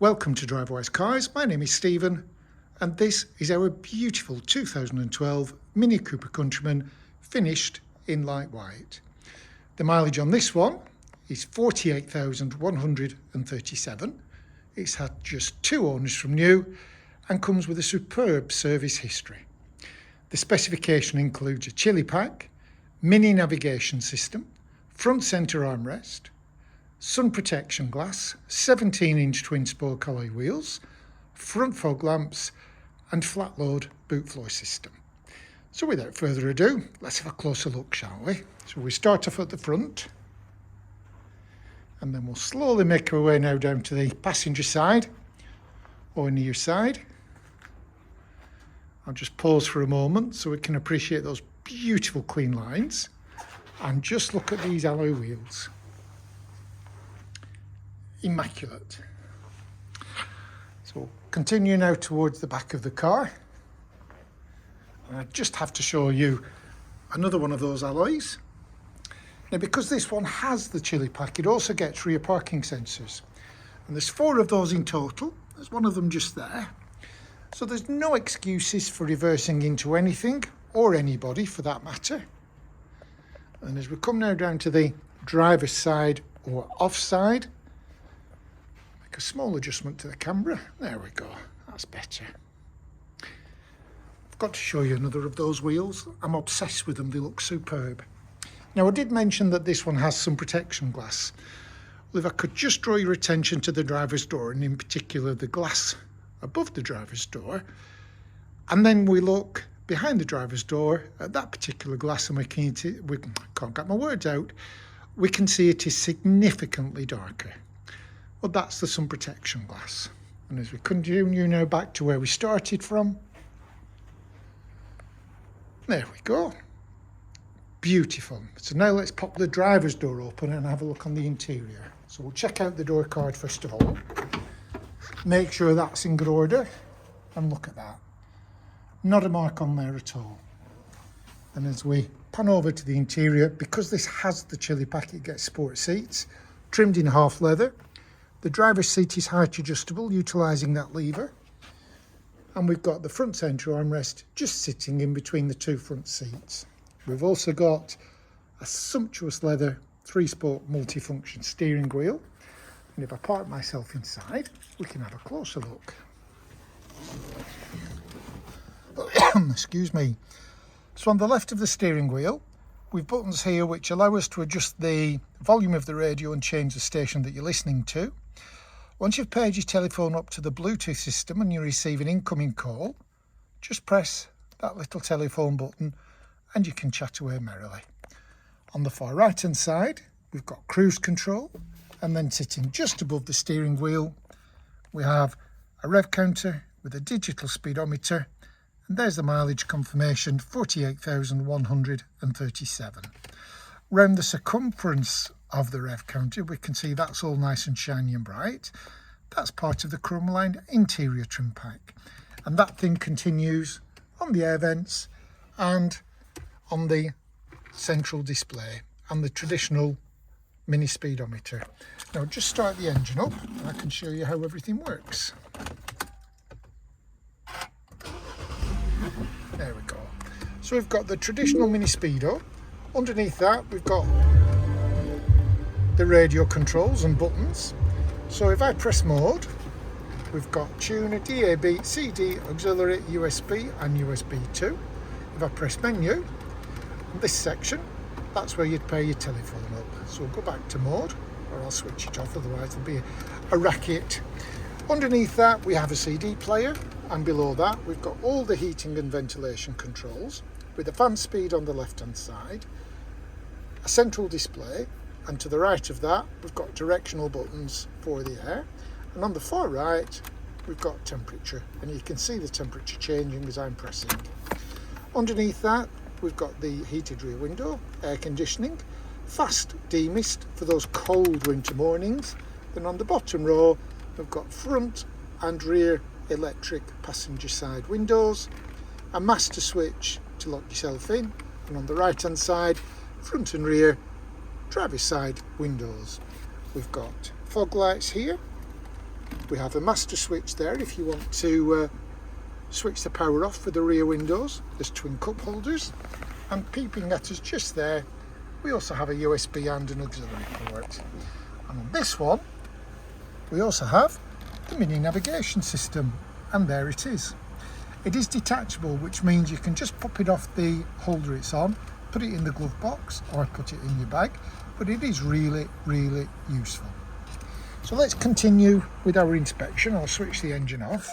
Welcome to Drivewise Cars. My name is Stephen and this is our beautiful 2012 Mini Cooper Countryman finished in light white. The mileage on this one is 48,137. It's had just 2 owners from new and comes with a superb service history. The specification includes a chili pack, mini navigation system, front centre armrest, sun protection glass, 17-inch twin spoke alloy wheels, front fog lamps and flat load boot floor system. So without further ado, let's have a closer look, shall we? So we start off at the front and then we'll slowly make our way now down to the passenger side or near side. I'll just pause for a moment so we can appreciate those beautiful clean lines and just look at these alloy wheels. Immaculate. So continue now towards the back of the car. And I just have to show you another one of those alloys. Now because this one has the chili pack, it also gets rear parking sensors. And there's 4 of those in total. There's one of them just there. So there's no excuses for reversing into anything or anybody for that matter. And as we come now down to the driver's side or off side, a small adjustment to the camera. There we go, that's better. I've got to show you another of those wheels. I'm obsessed with them, they look superb. Now I did mention that this one has some protection glass. Well, if I could just draw your attention to the driver's door and in particular the glass above the driver's door, and then we look behind the driver's door at that particular glass and we can't get my words out, we can see it is significantly darker. Well, that's the sun protection glass. And as we continue now back to where we started from, there we go. Beautiful. So now let's pop the driver's door open and have a look on the interior. So we'll check out the door card first of all. Make sure that's in good order. And look at that. Not a mark on there at all. And as we pan over to the interior, because this has the chili pack, it gets sport seats, trimmed in half leather. The driver's seat is height adjustable, utilising that lever. And we've got the front centre armrest just sitting in between the 2 front seats. We've also got a sumptuous leather 3-spoke multifunction steering wheel. And if I park myself inside, we can have a closer look. Excuse me. So on the left of the steering wheel, we've buttons here which allow us to adjust the volume of the radio and change the station that you're listening to. Once you've paired your telephone up to the Bluetooth system and you receive an incoming call, just press that little telephone button and you can chat away merrily. On the far right hand side, we've got cruise control, and then sitting just above the steering wheel, we have a rev counter with a digital speedometer, and there's the mileage confirmation, 48,137. Round the circumference of the rev counter, we can see that's all nice and shiny and bright. That's part of the chrome-lined interior trim pack. And that thing continues on the air vents and on the central display and the traditional mini speedometer. Now just start the engine up and I can show you how everything works. There we go. So we've got the traditional mini speedo. Underneath that we've got the radio controls and buttons. So if I press mode, we've got tuner, DAB, CD, auxiliary, USB and USB 2. If I press menu, this section, that's where you'd pair your telephone up. So we'll go back to mode, or I'll switch it off, otherwise there'll be a racket. Underneath that we have a CD player, and below that we've got all the heating and ventilation controls with the fan speed on the left hand side, a central display, and to the right of that we've got directional buttons for the air, and on the far right we've got temperature, and you can see the temperature changing as I'm pressing. Underneath that we've got the heated rear window, air conditioning, fast demist for those cold winter mornings. Then on the bottom row we've got front and rear electric passenger side windows, a master switch to lock yourself in, and on the right hand side, front and rear driver's side windows. We've got fog lights here, We have a master switch there if you want to switch the power off for the rear windows. There's twin cup holders, and peeping at us just there, we also have a USB and an auxiliary port. And on this one, we also have the mini navigation system, and there it is. It is detachable, which means you can just pop it off the holder it's on, put it in the glove box or put it in your bag, but it is really, really useful. So let's continue with our inspection. I'll switch the engine off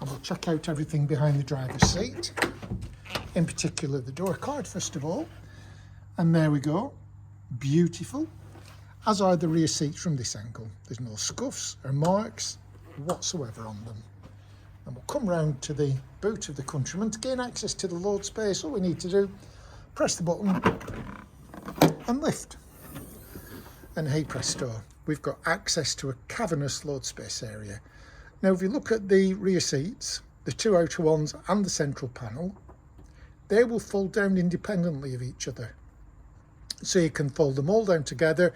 and we'll check out everything behind the driver's seat, in particular the door card first of all. And there we go, beautiful, as are the rear seats from this angle. There's no scuffs or marks whatsoever on them. And we'll come round to the boot of the Countryman. To gain access to the load space, all we need to do, press the button and lift. And hey presto, we've got access to a cavernous load space area. Now if you look at the rear seats, the two outer ones and the central panel, they will fold down independently of each other. So you can fold them all down together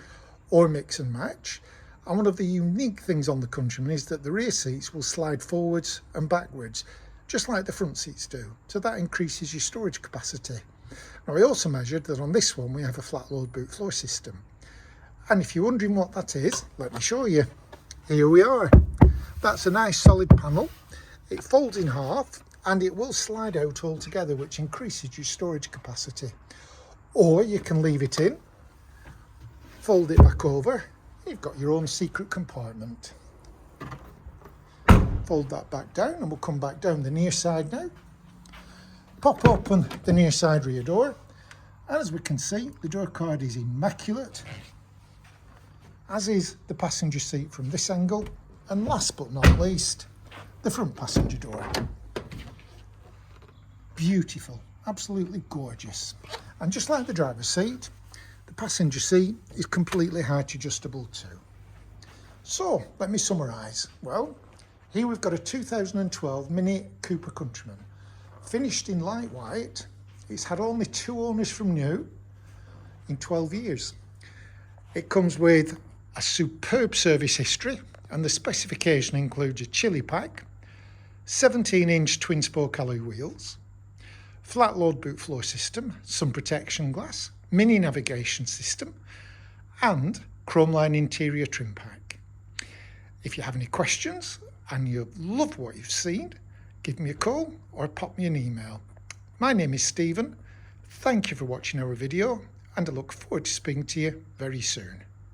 or mix and match. And one of the unique things on the Countryman is that the rear seats will slide forwards and backwards, just like the front seats do. So that increases your storage capacity. Now I also measured that on this one we have a flat load boot floor system. And if you're wondering what that is, let me show you. Here we are. That's a nice solid panel. It folds in half and it will slide out altogether, which increases your storage capacity. Or you can leave it in, fold it back over, you've got your own secret compartment. Fold that back down and we'll come back down the near side now. Pop open the near side rear door, and as we can see, the door card is immaculate, as is the passenger seat from this angle, and last but not least, the front passenger door. Beautiful, absolutely gorgeous. And just like the driver's seat, the passenger seat is completely height adjustable too. So let me summarise. Well, here we've got a 2012 Mini Cooper Countryman, finished in light white. It's had only 2 owners from new in 12 years. It comes with a superb service history, and the specification includes a chili pack, 17-inch twin spoke alloy wheels, flat load boot floor system, sun protection glass, mini navigation system, and chrome line interior trim pack. If you have any questions and you love what you've seen, give me a call or pop me an email. My name is Stephen. Thank you for watching our video, and I look forward to speaking to you very soon.